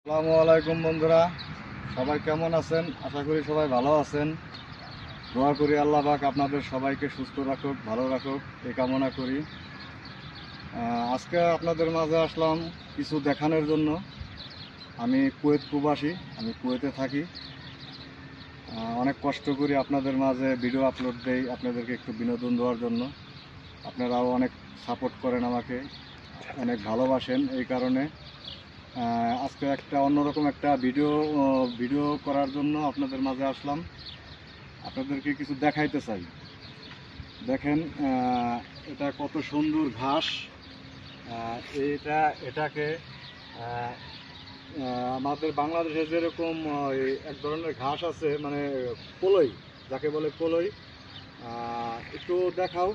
আসসালামু আলাইকুম বন্ধুরা, সবাই কেমন আছেন? আশা করি সবাই ভালো আছেন। দোয়া করি আল্লাহ পাক আপনাদের সবাইকে সুস্থ রাখুক, ভালো রাখুক, এই কামনা করি। আজকে আপনাদের মাঝে আসলাম কিছু দেখানোর জন্য। আমি কুয়েত প্রবাসী, আমি কুয়েতে থাকি। অনেক কষ্ট করি আপনাদের মাঝে ভিডিও আপলোড দেই, আপনাদেরকে একটু বিনোদন দেওয়ার জন্য। আপনারাও অনেক সাপোর্ট করেন আমাকে, অনেক ভালোবাসেন। এই কারণে আজকে একটা অন্যরকম একটা ভিডিও করার জন্য আপনাদের মাঝে আসলাম। আপনাদেরকে কিছু দেখাইতে চাই। দেখেন, এটা কত সুন্দর ঘাস। এটাকে আমাদের বাংলাদেশে যেরকম এক ধরনের ঘাস আছে, মানে কলই, যাকে বলে কলই। একটু দেখাও,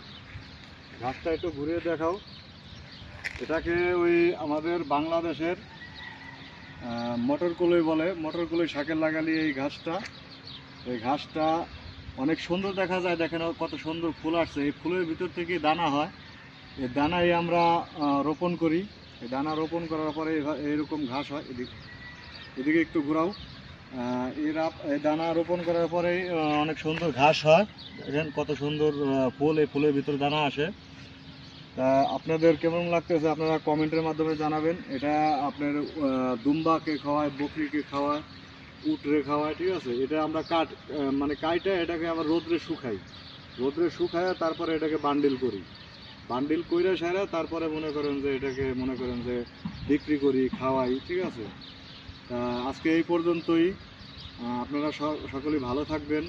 ঘাসটা একটু ঘুরিয়ে দেখাও। এটাকে ওই আমাদের বাংলাদেশের মটর কলই বলে। মটর কলই শাকে লাগালে এই ঘাসটা অনেক সুন্দর দেখা যায়। দেখেন কত সুন্দর ফুল আসছে। এই ফুলের ভিতর থেকে দানা হয়। এই দানাই আমরা রোপণ করি। এই দানা রোপণ করার পরে এইরকম ঘাস হয়। এদিকে একটু ঘোরাও। এই দানা রোপণ করার পরে অনেক সুন্দর ঘাস হয়। দেখেন কত সুন্দর ফুল, এই ফুলের ভিতরে দানা আসে। তা আপনাদের কেমন লাগতেছে আপনারা কমেন্টের মাধ্যমে জানাবেন। এটা আপনার দুম্বাকে খাওয়ায়, বকরিকে খাওয়ায়, উটরে খাওয়ায়, ঠিক আছে। এটা আমরা মানে কাইটে এটাকে আবার রোদ্রে শুকায় তারপরে এটাকে বান্ডিল করি। বান্ডিল কইরা সারা তারপরে মনে করেন যে এটাকে বিক্রি করি, খাওয়াই, ঠিক আছে। তা আজকে এই পর্যন্তই। আপনারা সকলেই ভালো থাকবেন,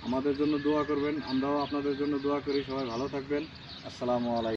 আমাদের জন্য দোয়া করবেন, আমরাও আপনাদের জন্য দোয়া করি। সবাই ভালো থাকবেন। আসসালামু আলাইকুম।